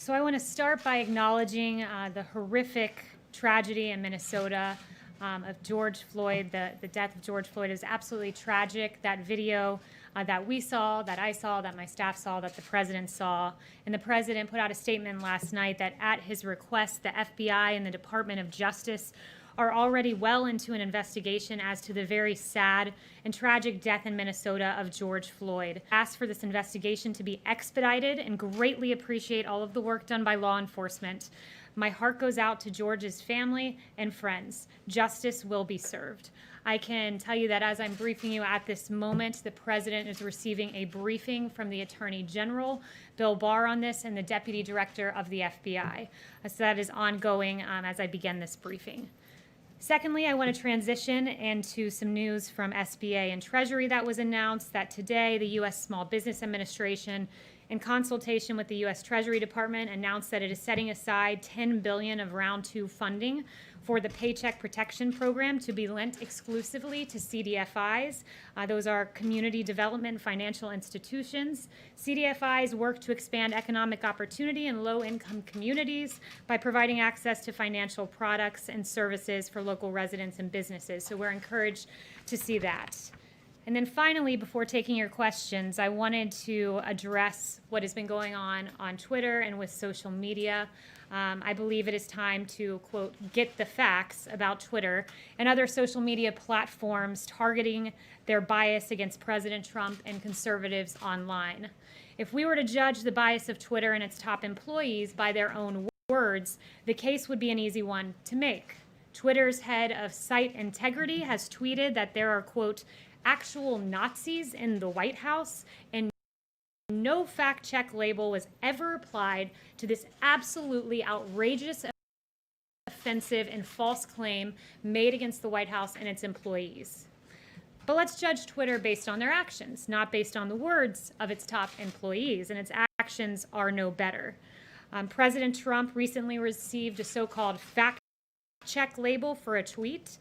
So I want to start by acknowledging the horrific tragedy in Minnesota of George Floyd. The death of George Floyd is absolutely tragic. That video that we saw, that I saw, that my staff saw, that the president saw. And the president put out a statement last night that at his request, the FBI and the Department of Justice are already well into an investigation as to the very sad and tragic death in Minnesota of George Floyd. Ask for this investigation to be expedited and greatly appreciate all of the work done by law enforcement. My heart goes out to George's family and friends. Justice will be served. I can tell you that as I'm briefing you at this moment, the president is receiving a briefing from the Attorney General, Bill Barr, on this, and the Deputy Director of the FBI. So that is ongoing as I begin this briefing. Secondly, I want to transition into some news from SBA and Treasury that was announced that today the U.S. Small Business Administration, in consultation with the U.S. Treasury Department, announced that it is setting aside $10 billion of round 2 funding for the Paycheck Protection Program to be lent exclusively to CDFIs. Those are community development financial institutions. CDFIs work to expand economic opportunity in low-income communities by providing access to financial products and services for local residents and businesses. So we're encouraged to see that. And then finally, before taking your questions, I wanted to address what has been going on Twitter and with social media. I believe it is time to, quote, get the facts about Twitter and other social media platforms targeting their bias against President Trump and conservatives online. If we were to judge the bias of Twitter and its top employees by their own words, the case would be an easy one to make. Twitter's head of site integrity has tweeted that there are, quote, actual Nazis in the White House, and no fact check label was ever applied to this absolutely outrageous, offensive, and false claim made against the White House and its employees. But let's judge Twitter based on their actions, not based on the words of its top employees, and its actions are no better. President Trump recently received a so-called fact check label for a tweet.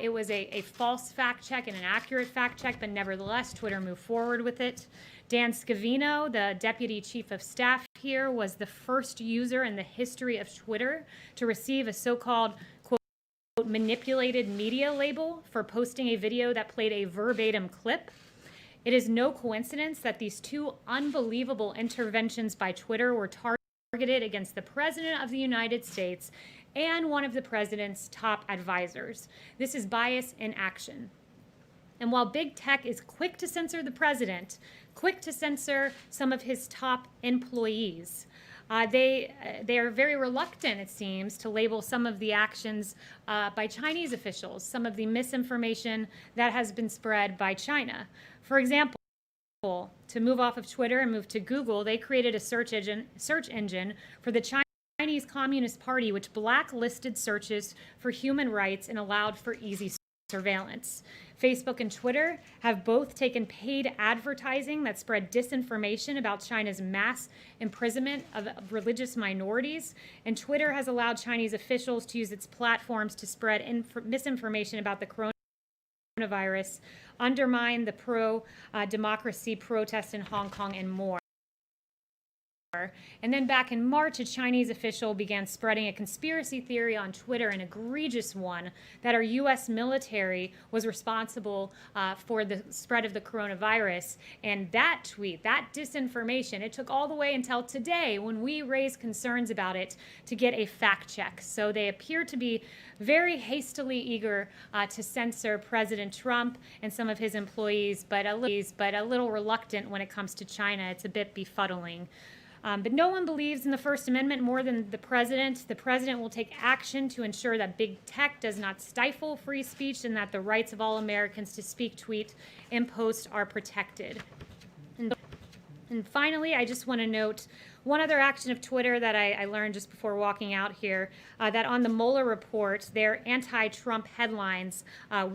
It was a false fact check and an accurate fact check, but nevertheless, Twitter moved forward with it. Dan Scavino, the deputy chief of staff here, was the first user in the history of Twitter to receive a so-called, quote, manipulated media label for posting a video that played a verbatim clip. It is no coincidence that these two unbelievable interventions by Twitter were targeted against the President of the United States and one of the president's top advisors. This is bias in action. And while big tech is quick to censor the president, quick to censor some of his top employees, they are very reluctant, it seems, to label some of the actions by Chinese officials, some of the misinformation that has been spread by China. For example, to move off of Twitter and move to Google, they created a search engine for the Chinese Communist Party, which blacklisted searches for human rights and allowed for easy surveillance. Facebook and Twitter have both taken paid advertising that spread disinformation about China's mass imprisonment of religious minorities, and Twitter has allowed Chinese officials to use its platforms to spread misinformation about the coronavirus, undermine the pro-democracy protests in Hong Kong, and more. And then back in March, a Chinese official began spreading a conspiracy theory on Twitter, an egregious one, that our U.S. military was responsible for the spread of the coronavirus. And that tweet, that disinformation, it took all the way until today when we raised concerns about it to get a fact check. So they appear to be very hastily eager to censor President Trump and some of his employees, but a little reluctant when it comes to China. It's a bit befuddling. But no one believes in the First Amendment more than the president. The president will take action to ensure that big tech does not stifle free speech and that the rights of all Americans to speak, tweet, and post are protected. And finally, I just want to note one other action of Twitter that I learned just before walking out here, that on the Mueller report, their anti-Trump headlines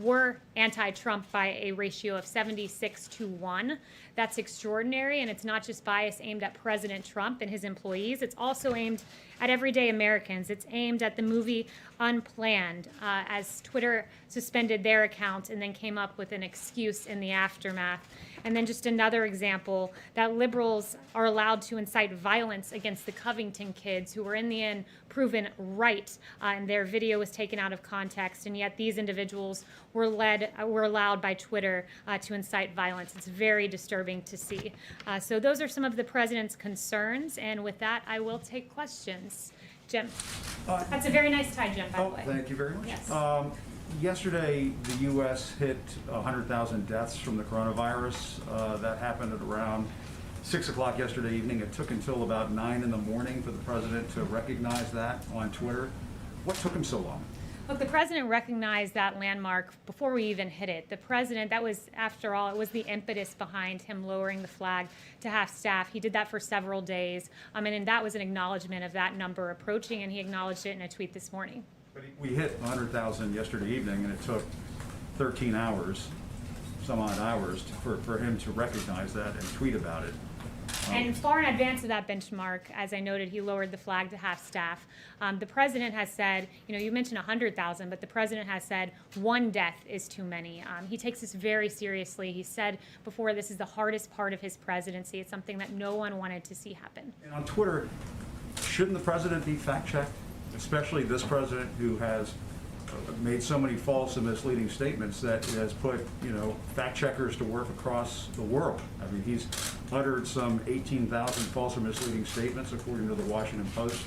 were anti-Trump by a ratio of 76-1. That's extraordinary, and it's not just bias aimed at President Trump and his employees. It's also aimed at everyday Americans. It's aimed at the movie Unplanned, as Twitter suspended their account and then came up with an excuse in the aftermath. And then just another example that liberals are allowed to incite violence against the Covington kids who were in the end proven right, and their video was taken out of context, and yet these individuals were allowed by Twitter to incite violence. It's very disturbing to see. So those are some of the president's concerns, and with that, I will take questions. Jim. That's a very nice tie, Jim, by the way. Thank you very much. Yes. Yesterday, the U.S. hit 100,000 deaths from the coronavirus. That happened at around 6 o'clock yesterday evening. It took until about 9 in the morning for the president to recognize that on Twitter. What took him so long? Look, the president recognized that landmark before we even hit it. The president, that was, after all, it was the impetus behind him lowering the flag to half-staff. He did that for several days, and that was an acknowledgement of that number approaching, and he acknowledged it in a tweet this morning. But we hit 100,000 yesterday evening, and it took 13 hours, some odd hours, for him to recognize that and tweet about it. And far in advance of that benchmark, as I noted, he lowered the flag to half-staff. The president has said, you mentioned 100,000, but the president has said one death is too many. He takes this very seriously. He said before, this is the hardest part of his presidency. It's something that no one wanted to see happen. And on Twitter, shouldn't the president be fact-checked, especially this president who has made so many false and misleading statements that has put, fact checkers to work across the world? I mean, he's uttered some 18,000 false or misleading statements, according to the Washington Post.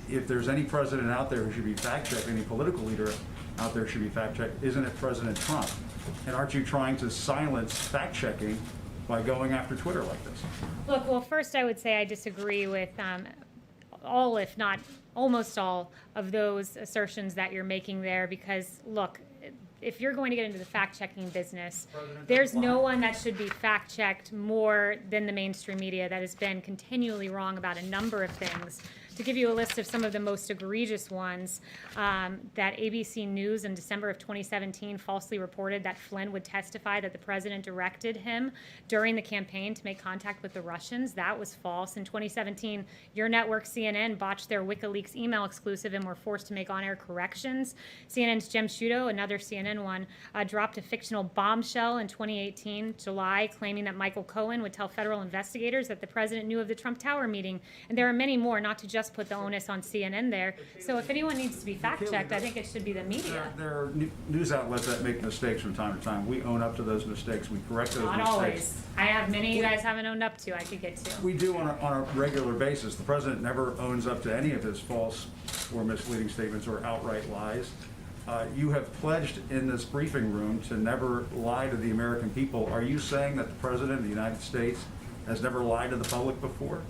If there's any president out there who should be fact-checked, any political leader out there should be fact-checked, isn't it President Trump? And aren't you trying to silence fact-checking by going after Twitter like this? Look, well, first I would say I disagree with all, if not almost all, of those assertions that you're making there, because look, if you're going to get into the fact-checking business, there's no one that should be fact-checked more than the mainstream media that has been continually wrong about a number of things. To give you a list of some of the most egregious ones, that ABC News in December of 2017 falsely reported that Flynn would testify that the president directed him during the campaign to make contact with the Russians. That was false. In 2017, your network CNN botched their WikiLeaks email exclusive and were forced to make on-air corrections. CNN's Jem Sciutto, another CNN one, dropped a fictional bombshell in 2018, July, claiming that Michael Cohen would tell federal investigators that the president knew of the Trump Tower meeting. And there are many more, not to just put the onus on CNN there. So if anyone needs to be fact-checked, I think it should be the media. There are news outlets that make mistakes from time to time. We own up to those mistakes. We correct those mistakes. Not always. I have many you guys haven't owned up to. I could get to. We do on a regular basis. The president never owns up to any of his false or misleading statements or outright lies. You have pledged in this briefing room to never lie to the American people. Are you saying that the president of the United States has never lied to the public before?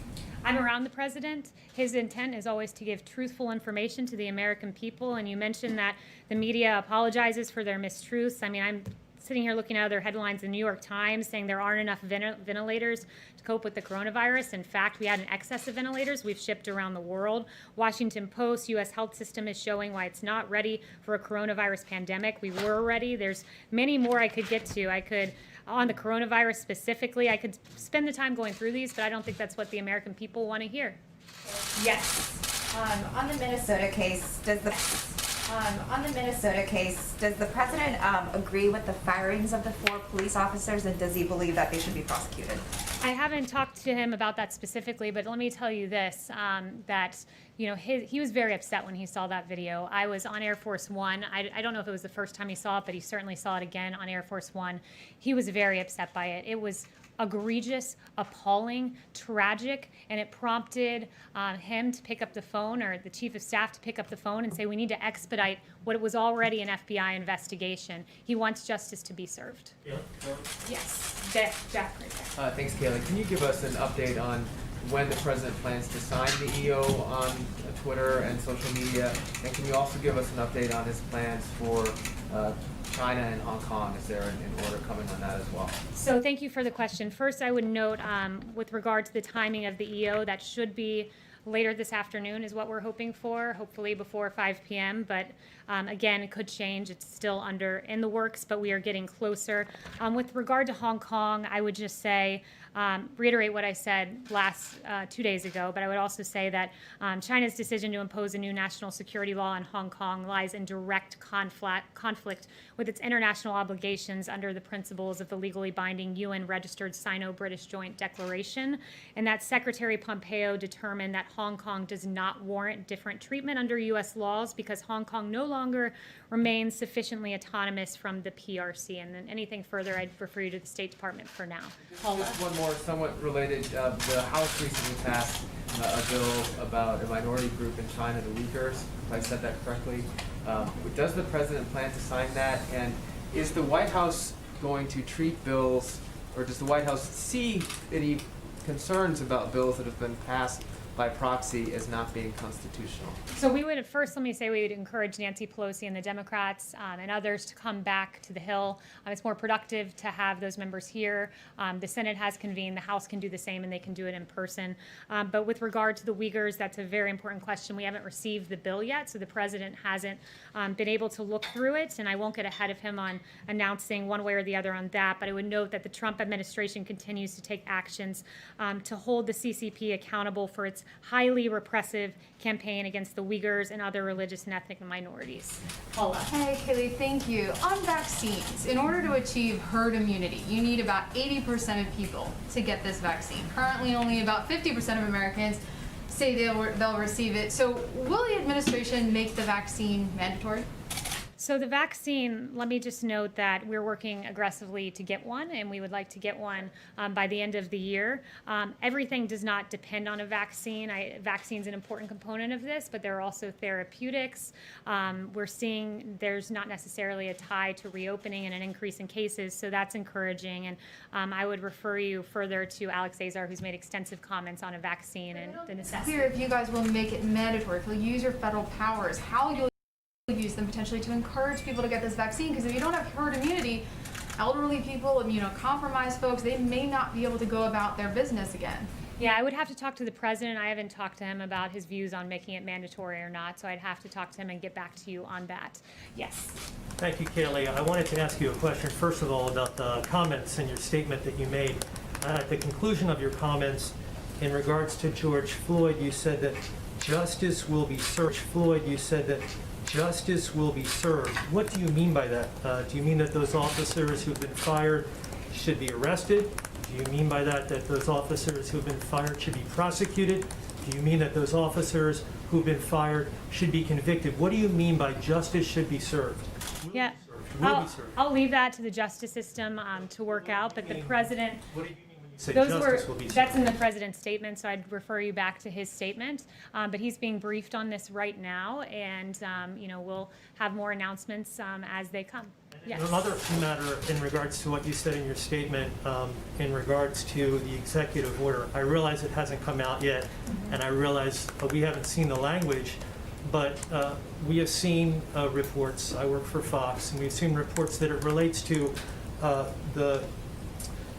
I'm around the president. His intent is always to give truthful information to the American people. And you mentioned that the media apologizes for their mistruths. I mean, I'm sitting here looking at other headlines in the New York Times saying there aren't enough ventilators to cope with the coronavirus. In fact, we had an excess of ventilators we've shipped around the world. Washington Post, U.S. health system is showing why it's not ready for a coronavirus pandemic. We were ready. There's many more I could get to. On the coronavirus specifically, I could spend the time going through these, but I don't think that's what the American people want to hear. Yes. On the Minnesota case, does the president agree with the firings of the 4 police officers, and does he believe that they should be prosecuted? I haven't talked to him about that specifically, but let me tell you this, that he was very upset when he saw that video. I was on Air Force One. I don't know if it was the first time he saw it, but he certainly saw it again on Air Force One. He was very upset by it. It was egregious, appalling, tragic, and it prompted him to pick up the phone, or the chief of staff to pick up the phone and say, we need to expedite what was already an FBI investigation. He wants justice to be served. Yes, Jeff right there. Thanks, Kayleigh. Can you give us an update on when the president plans to sign the EO on Twitter and social media? And can you also give us an update on his plans for China and Hong Kong? Is there an order coming on that as well? So thank you for the question. First, I would note with regard to the timing of the EO, that should be later this afternoon is what we're hoping for, hopefully before 5 p.m. But again, it could change. It's still in the works, but we are getting closer. With regard to Hong Kong, I would just say reiterate what I said 2 days ago, but I would also say that China's decision to impose a new national security law in Hong Kong lies in direct conflict with its international obligations under the principles of the legally binding UN-registered Sino-British Joint Declaration, and that Secretary Pompeo determined that Hong Kong does not warrant different treatment under U.S. laws because Hong Kong no longer remains sufficiently autonomous from the PRC. And then anything further, I'd refer you to the State Department for now. Just one more somewhat related. The House recently passed a bill about a minority group in China, the Uyghurs, if I said that correctly. Does the president plan to sign that? And is the White House going to treat bills, or does the White House see any concerns about bills that have been passed by proxy as not being constitutional? So we would first, let me say, we would encourage Nancy Pelosi and the Democrats and others to come back to the Hill. It's more productive to have those members here. The Senate has convened, the House can do the same, and they can do it in person. But with regard to the Uyghurs, that's a very important question. We haven't received the bill yet, so the president hasn't been able to look through it, and I won't get ahead of him on announcing one way or the other on that. But I would note that the Trump administration continues to take actions to hold the CCP accountable for its highly repressive campaign against the Uyghurs and other religious and ethnic minorities. Paula. Hey, Kayleigh, thank you. On vaccines, in order to achieve herd immunity, you need about 80% of people to get this vaccine. Currently, only about 50% of Americans say they'll receive it. So will the administration make the vaccine mandatory? So the vaccine, let me just note that we're working aggressively to get one, and we would like to get one by the end of the year. Everything does not depend on a vaccine. Vaccine's an important component of this, but there are also therapeutics. We're seeing there's not necessarily a tie to reopening and an increase in cases, so that's encouraging. And I would refer you further to Alex Azar, who's made extensive comments on a vaccine and the It's necessity. clear if you guys will make it mandatory, if you'll use your federal powers, how you'll use them potentially to encourage people to get this vaccine, because if you don't have herd immunity, elderly people, immunocompromised folks, they may not be able to go about their business again. Yeah, I would have to talk to the president. I haven't talked to him about his views on making it mandatory or not, so I'd have to talk to him and get back to you on that. Yes. Thank you, Kayleigh. I wanted to ask you a question, first of all, about the comments in your statement that you made. At the conclusion of your comments, in regards to George Floyd, you said that justice will be served. Floyd, you said that justice will be served. What do you mean by that? Do you mean that those officers who've been fired should be arrested? Do you mean by that those officers who've been fired should be prosecuted? Do you mean that those officers who've been fired should be convicted? What do you mean by justice should be served? Yeah, I'll leave that to the justice system to work out, but the president... What do you mean when you say justice will be served? That's in the president's statement, so I'd refer you back to his statement. But he's being briefed on this right now, and we'll have more announcements as they come. Yes. Another matter in regards to what you said in your statement, in regards to the executive order. I realize it hasn't come out yet, and I realize we haven't seen the language, but we have seen reports. I work for Fox, and we've seen reports that it relates to the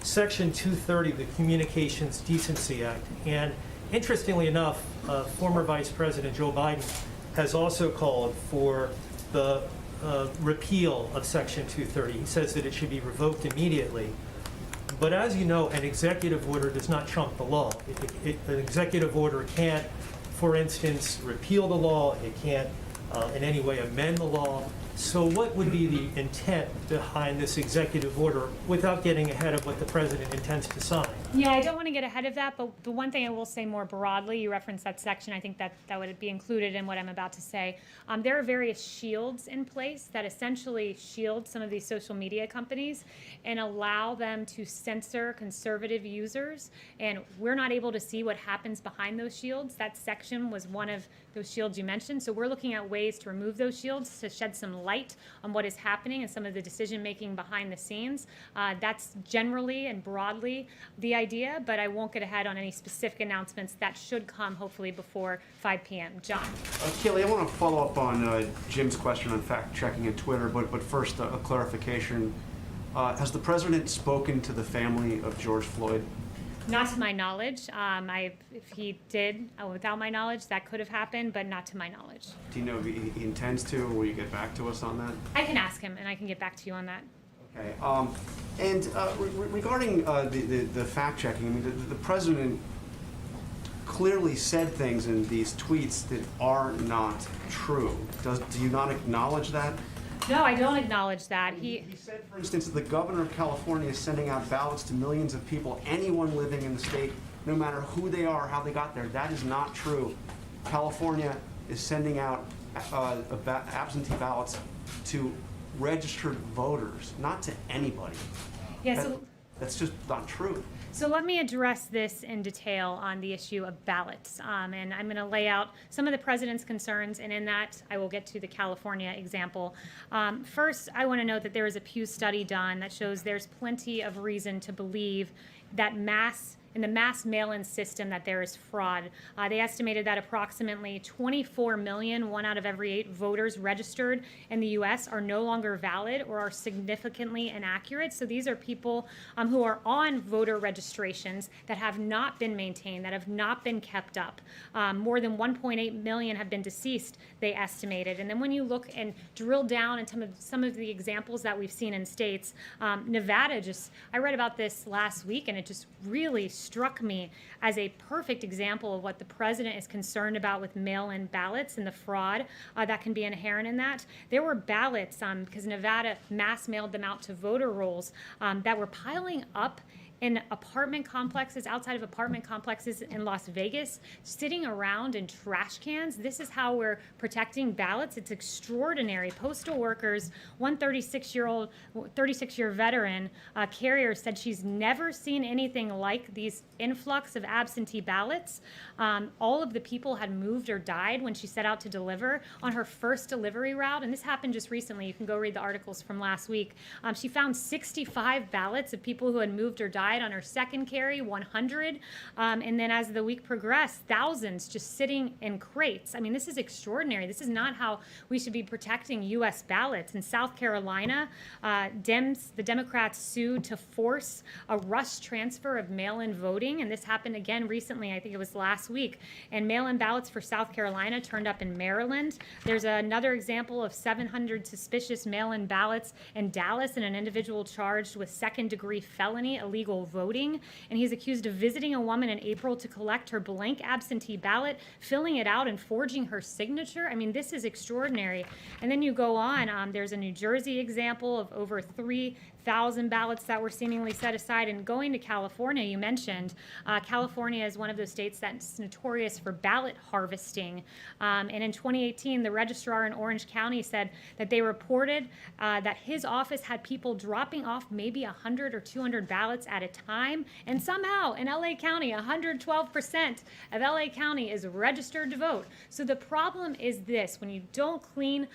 Section 230 of the Communications Decency Act. And interestingly enough, former Vice President Joe Biden has also called for the repeal of Section 230. He says that it should be revoked immediately. But as you know, an executive order does not trump the law. An executive order can't, for instance, repeal the law. It can't in any way amend the law. So what would be the intent behind this executive order without getting ahead of what the president intends to sign? Yeah, I don't want to get ahead of that, but the one thing I will say more broadly, you referenced that section, I think that would be included in what I'm about to say. There are various shields in place that essentially shield some of these social media companies and allow them to censor conservative users, and we're not able to see what happens behind those shields. That section was one of those shields you mentioned, so we're looking at ways to remove those shields to shed some light on what is happening and some of the decision making behind the scenes. That's generally and broadly the idea, but I won't get ahead on any specific announcements. That should come hopefully before 5 p.m. John. Kayleigh, I want to follow up on Jim's question on fact-checking and Twitter, but first a clarification. Has the president spoken to the family of George Floyd? Not to my knowledge. If he did, without my knowledge, that could have happened, but not to my knowledge. Do you know if he intends to, or will you get back to us on that? I can ask him, and I can get back to you on that. Okay, regarding the fact checking, I mean, the president clearly said things in these tweets that are not true. Do you not acknowledge that? No, I don't acknowledge that. He said, for instance, that the governor of California is sending out ballots to millions of people, anyone living in the state, no matter who they are, how they got there. That is not true. California is sending out absentee ballots to registered voters, not to anybody. Yeah, so That's just not true. So let me address this in detail on the issue of ballots. And I'm going to lay out some of the president's concerns, and in that I will get to the California example. First, I want to note that there is a Pew study done that shows there's plenty of reason to believe that in the mass mail-in system that there is fraud. They estimated that approximately 24 million, 1 out of every 8 voters registered in the U.S. are no longer valid or are significantly inaccurate. So these are people who are on voter registrations that have not been maintained, that have not been kept up. More than 1.8 million have been deceased, they estimated. And then when you look and drill down into some of the examples that we've seen in states, Nevada I read about this last week, and it just really struck me as a perfect example of what the president is concerned about with mail-in ballots and the fraud that can be inherent in that. There were ballots, because Nevada mass mailed them out to voter rolls, that were piling up in apartment complexes, outside of apartment complexes in Las Vegas, sitting around in trash cans. This is how we're protecting ballots. It's extraordinary. Postal workers, one 36-year veteran carrier said she's never seen anything like these influx of absentee ballots. All of the people had moved or died when she set out to deliver on her first delivery route, and this happened just recently. You can go read the articles from last week. She found 65 ballots of people who had moved or died on her second carry, 100, and then as the week progressed, thousands just sitting in crates. I mean, this is extraordinary. This is not how we should be protecting U.S. ballots. In South Carolina, the Democrats sued to force a rush transfer of mail-in voting, and this happened again recently. I think it was last week. And mail-in ballots for South Carolina turned up in Maryland. There's another example of 700 suspicious mail-in ballots in Dallas, and an individual charged with second-degree felony illegal voting, and he's accused of visiting a woman in April to collect her blank absentee ballot, filling it out and forging her signature. I mean, this is extraordinary. And then you go on, there's a New Jersey example of over 3,000 ballots that were seemingly set aside. And going to California, you mentioned, California is one of those states that's notorious for ballot harvesting. And in 2018, the registrar in Orange County said that they reported that his office had people dropping off maybe 100 or 200 ballots at a time. And somehow in LA County, 112% of LA County is registered to vote. So the problem is this: when you don't clean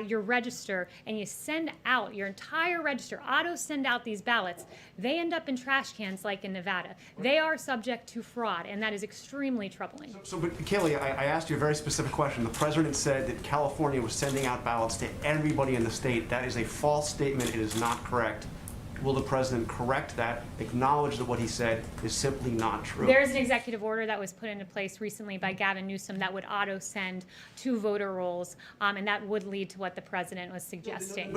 your register and you send out your entire register, auto send out these ballots, they end up in trash cans like in Nevada. They are subject to fraud, and that is extremely troubling. But Kayleigh, I asked you a very specific question. The president said that California was sending out ballots to everybody in the state. That is a false statement. It is not correct. Will the president correct that, acknowledge that what he said is simply not true? There's an executive order that was put into place recently by Gavin Newsom that would auto-send to voter rolls, and that would lead to what the president was suggesting.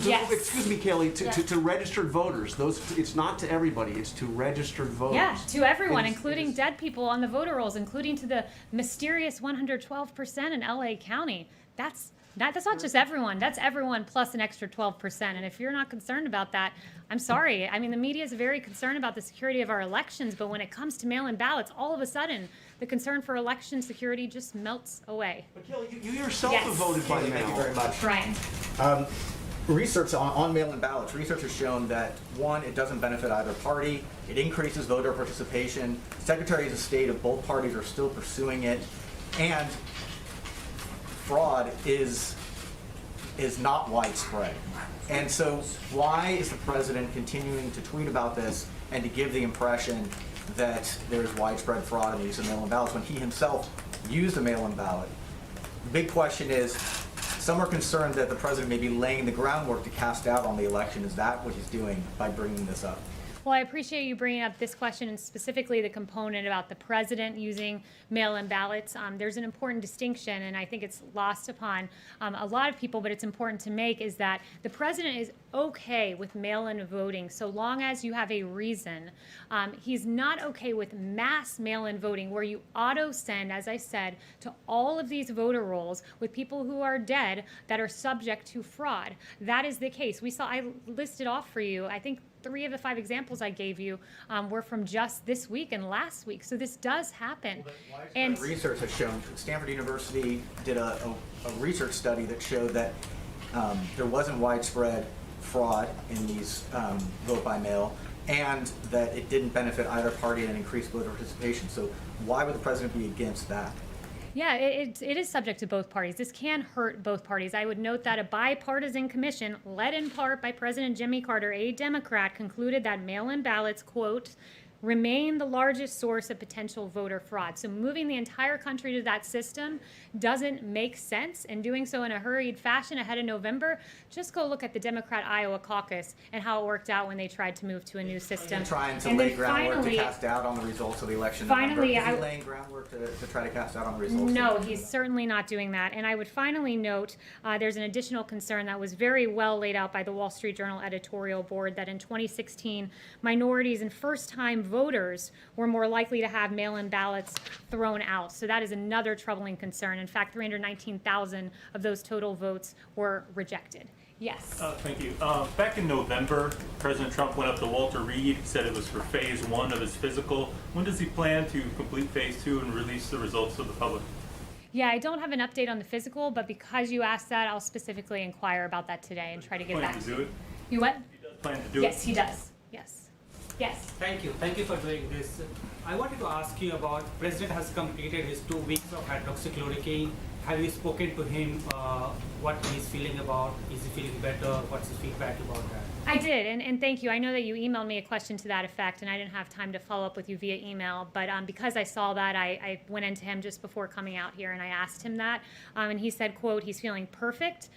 Yes. Excuse me, Kayleigh, to registered voters, it's not to everybody, it's to registered voters. Yeah, to everyone, including dead people on the voter rolls, including to the mysterious 112% in LA County. That's not just everyone. That's everyone plus an extra 12%. And if you're not concerned about that, I'm sorry. I mean, the media is very concerned about the security of our elections, but when it comes to mail-in ballots, all of a sudden, the concern for election security just melts away. But Kayleigh, you yourself Yes. have voted by mail. Thank you very much. Brian. Research on mail-in ballots, research has shown that, one, it doesn't benefit either party, it increases voter participation, secretaries of state of both parties are still pursuing it, and fraud is not widespread. And so why is the president continuing to tweet about this and to give the impression that there's widespread fraud in the use of mail-in ballots when he himself used a mail-in ballot? The big question is, some are concerned that the president may be laying the groundwork to cast doubt on the election. Is that what he's doing by bringing this up? Well, I appreciate you bringing up this question and specifically the component about the president using mail-in ballots. There's an important distinction, and I think it's lost upon a lot of people, but it's important to make, is that the president is okay with mail-in voting so long as you have a reason. He's not okay with mass mail-in voting where you auto-send, as I said, to all of these voter rolls with people who are dead that are subject to fraud. That is the case. I listed off for you, I think 3 of the 5 examples I gave you were from just this week and last week. So this does happen. And research has shown, Stanford University did a research study that showed that there wasn't widespread fraud in these vote by mail, and that it didn't benefit either party and increased voter participation. So why would the president be against that? Yeah, it is subject to both parties. This can hurt both parties. I would note that a bipartisan commission, led in part by President Jimmy Carter, a Democrat, concluded that mail-in ballots, quote, remain the largest source of potential voter fraud. So moving the entire country to that system doesn't make sense, and doing so in a hurried fashion ahead of November. Just go look at the Democrat Iowa caucus and how it worked out when they tried to move to a new system. And trying to And lay then groundwork finally- to cast doubt on the results of the election. Finally, Is he laying groundwork to try to cast doubt on the results? No, he's certainly not doing that. And I would finally note there's an additional concern that was very well laid out by the Wall Street Journal editorial board, that in 2016, minorities and first-time voters were more likely to have mail-in ballots thrown out. So that is another troubling concern. In fact, 319,000 of those total votes were rejected. Yes. Thank you. Back in November, President Trump went up to Walter Reed, said it was for phase 1 of his physical. When does he plan to complete phase 2 and release the results to the public? Yeah, I don't have an update on the physical, but because you asked that, I'll specifically inquire about that today and try to get back to you. Do it? You what? He does plan to do it? Yes, he does. Yes. Yes. Thank you. Thank you for doing this. I wanted to ask you about, President has completed his 2 weeks of hydroxychloroquine. Have you spoken to him what he's feeling about? Is he feeling better? What's his feedback about that? I did, and thank you. I know that you emailed me a question to that effect, and I didn't have time to follow up with you via email, but because I saw that, I went into him just before coming out here, and I asked him that, and he said, quote, he's feeling perfect,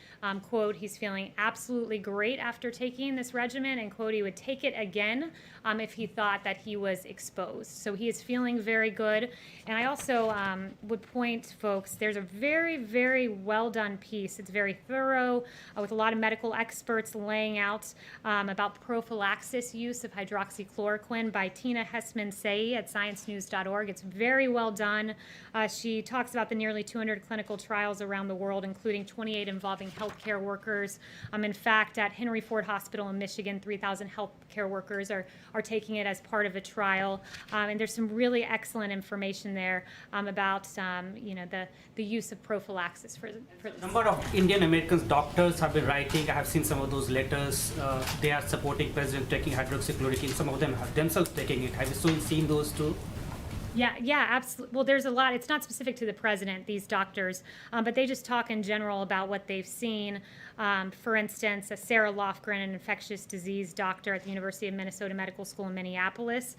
quote, he's feeling absolutely great after taking this regimen, and quote, he would take it again if he thought that he was exposed. So he is feeling very good, and I also would point folks, there's a very, very well done piece. It's very thorough with a lot of medical experts laying out about prophylaxis use of hydroxychloroquine by Tina Hessman-Say at sciencenews.org. It's very well done. She talks about the nearly 200 clinical trials around the world, including 28 involving healthcare workers. In fact, at Henry Ford Hospital in Michigan, 3,000 healthcare workers are taking it as part of a trial. And there's some really excellent information there about the use of prophylaxis for this. A number of Indian Americans doctors have been writing. I have seen some of those letters. They are supporting President taking hydroxychloroquine. Some of them have themselves taking it. Have you seen those too? Yeah, absolutely. Well, there's a lot. It's not specific to the president, these doctors, but they just talk in general about what they've seen. For instance, Sarah Lofgren, an infectious disease doctor at the University of Minnesota Medical School in Minneapolis,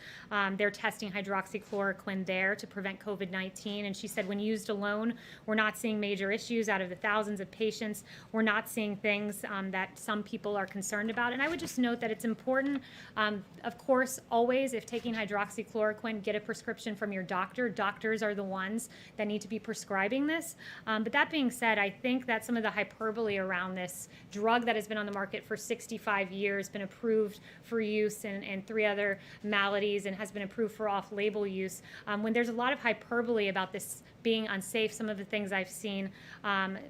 they're testing hydroxychloroquine there to prevent COVID-19. And she said when used alone, we're not seeing major issues out of the thousands of patients. We're not seeing things that some people are concerned about. And I would just note that it's important, of course, always, if taking hydroxychloroquine, get a prescription from your doctor. Doctors are the ones that need to be prescribing this. But that being said, I think that some of the hyperbole around this drug that has been on the market for 65 years, been approved for use in 3 other maladies, and has been approved for off-label use, when there's a lot of hyperbole about this being unsafe, some of the things I've seen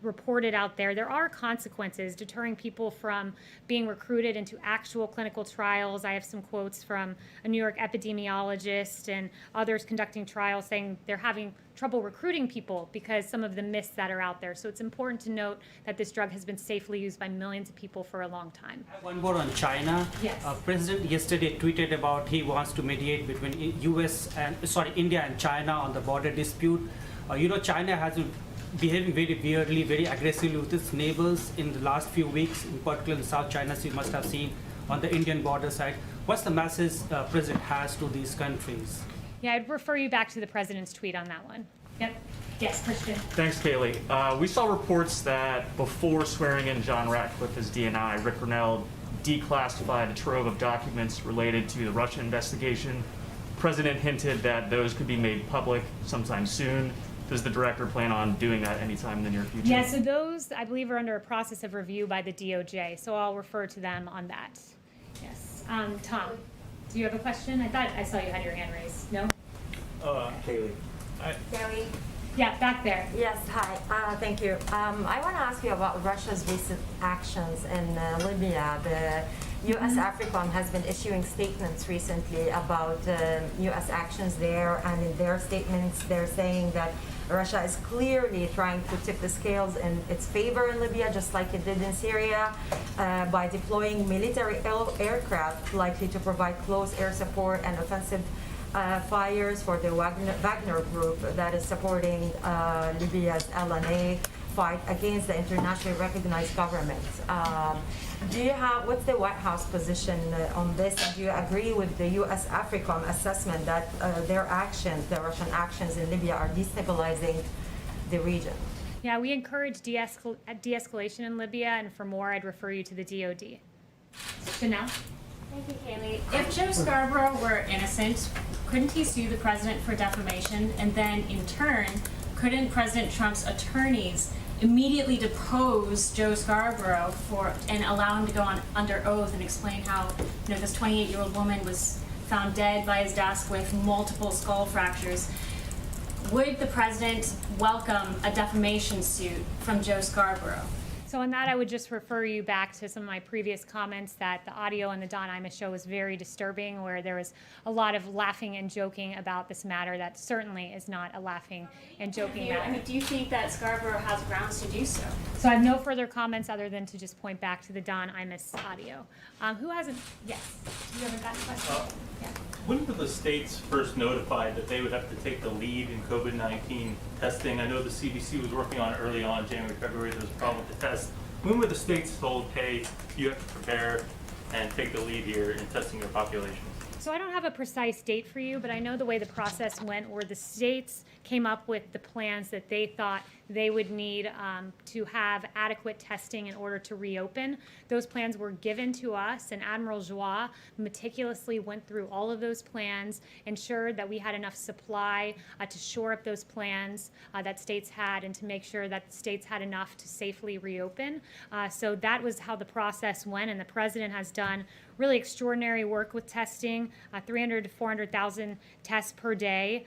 reported out there are consequences deterring people from being recruited into actual clinical trials. I have some quotes from a New York epidemiologist and others conducting trials saying they're having trouble recruiting people because some of the myths that are out there. So it's important to note that this drug has been safely used by millions of people for a long time. One more on China. Yes. President yesterday tweeted about he wants to mediate between India and China on the border dispute. China has been behaving very weirdly, very aggressively with its neighbors in the last few weeks, in particular in South China, so you must have seen on the Indian border side. What's the message President has to these countries? Yeah, I'd refer you back to the president's tweet on that one. Yep. Yes, Christian. Thanks, Kayleigh. We saw reports that before swearing in John Ratcliffe as DNI, Rick Grinnell declassified a trove of documents related to the Russia investigation. President hinted that those could be made public sometime soon. Does the director plan on doing that anytime in the near future? Yeah, so those, I believe, are under a process of review by the DOJ, so I'll refer to them on that. Yes. Tom, do you have a question? I thought I saw you had your hand raised. No? Kayleigh. Gary? Yeah, back there. Yes, hi. Thank you. I want to ask you about Russia's recent actions in Libya. The U.S. AFRICOM has been issuing statements recently about U.S. actions there, and in their statements, they're saying that Russia is clearly trying to tip the scales in its favor in Libya, just like it did in Syria, by deploying military aircraft likely to provide close air support and offensive fires for the Wagner group that is supporting Libya's LNA fight against the internationally recognized government. What's the White House position on this? And do you agree with the U.S. AFRICOM assessment that their actions, the Russian actions in Libya, are destabilizing the region? Yeah, we encourage de-escalation in Libya, and for more, I'd refer you to the DOD. Janelle? Thank you, Kayleigh. If Joe Scarborough were innocent, couldn't he sue the president for defamation? And then, in turn, couldn't President Trump's attorneys immediately depose Joe Scarborough and allow him to go on under oath and explain how, this 28-year-old woman was found dead by his desk with multiple skull fractures? Would the president welcome a defamation suit from Joe Scarborough? So on that, I would just refer you back to some of my previous comments that the audio on the Don Imus show was very disturbing, where there was a lot of laughing and joking about this matter. That certainly is not a laughing and joking matter. Do you think that Scarborough has grounds to do so? So I have no further comments other than to just point back to the Don Imus audio. Who hasn't? Yes. You haven't gotten a question? Yeah. When were the states first notified that they would have to take the lead in COVID-19 testing? I know the CDC was working on it early on, January, February, there was a problem with the test. When were the states told, hey, you have to prepare and take the lead here in testing your population? So I don't have a precise date for you, but I know the way the process went, where the states came up with the plans that they thought they would need to have adequate testing in order to reopen. Those plans were given to us, and Admiral Joie meticulously went through all of those plans, ensured that we had enough supply to shore up those plans that states had, and to make sure that states had enough to safely reopen. So that was how the process went, and the president has done really extraordinary work with testing. 300 to 400,000 tests per day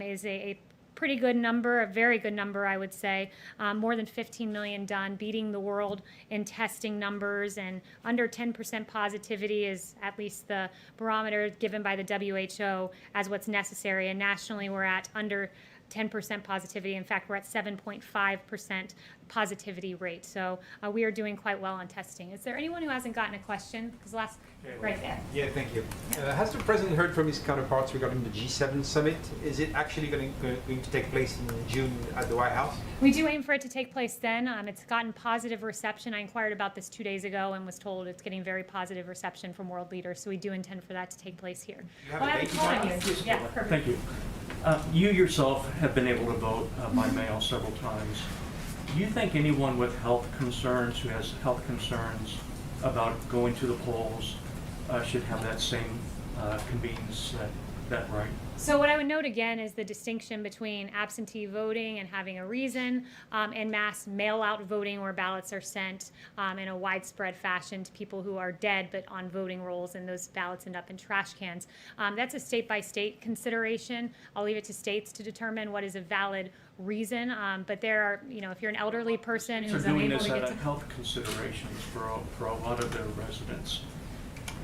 is a pretty good number, a very good number, I would say. More than 15 million done, beating the world in testing numbers, and under 10% positivity is at least the barometer given by the WHO as what's necessary. And nationally, we're at under 10% positivity. In fact, we're at 7.5% positivity rate. So we are doing quite well on testing. Is there anyone who hasn't gotten a question? Because right there. Yeah, thank you. Has the president heard from his counterparts regarding the G7 summit? Is it actually going to take place in June at the White House? We do aim for it to take place then. It's gotten positive reception. I inquired about this 2 days ago and was told it's getting very positive reception from world leaders. So we do intend for that to take place here. You have a date in mind? Yeah, perfect. Thank you. You yourself have been able to vote by mail several times. Do you think anyone with health concerns, who has health concerns about going to the polls, should have that same convenience, that right? So what I would note again is the distinction between absentee voting and having a reason, and mass mail-out voting, where ballots are sent in a widespread fashion to people who are dead but on voting rolls, and those ballots end up in trash cans. That's a state-by-state consideration. I'll leave it to states to determine what is a valid reason, but there are, if you're an elderly person who's unable to get to... So doing this out of health considerations for a lot of their residents.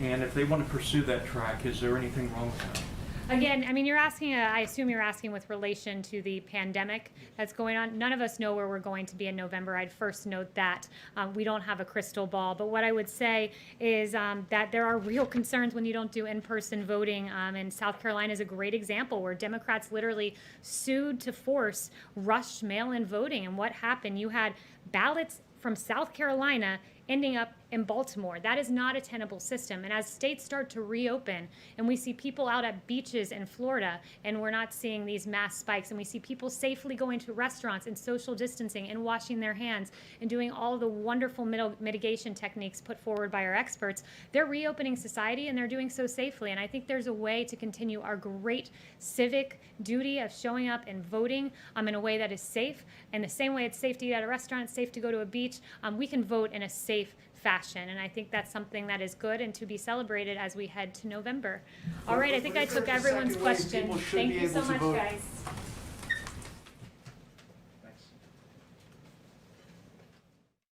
And if they want to pursue that track, is there anything wrong with that? Again, you're asking, I assume you're asking with relation to the pandemic that's going on. None of us know where we're going to be in November. I'd first note that. We don't have a crystal ball. But what I would say is that there are real concerns when you don't do in-person voting. And South Carolina is a great example where Democrats literally sued to force rushed mail-in voting. And what happened? You had ballots from South Carolina ending up in Baltimore. That is not a tenable system. And as states start to reopen and we see people out at beaches in Florida and we're not seeing these mass spikes, and we see people safely going to restaurants and social distancing and washing their hands and doing all the wonderful mitigation techniques put forward by our experts, they're reopening society and they're doing so safely. And I think there's a way to continue our great civic duty of showing up and voting in a way that is safe. And the same way it's safe to eat at a restaurant, it's safe to go to a beach, we can vote in a safe fashion. And I think that's something that is good and to be celebrated as we head to November. All right, I think I took everyone's question. Thank you so much, guys.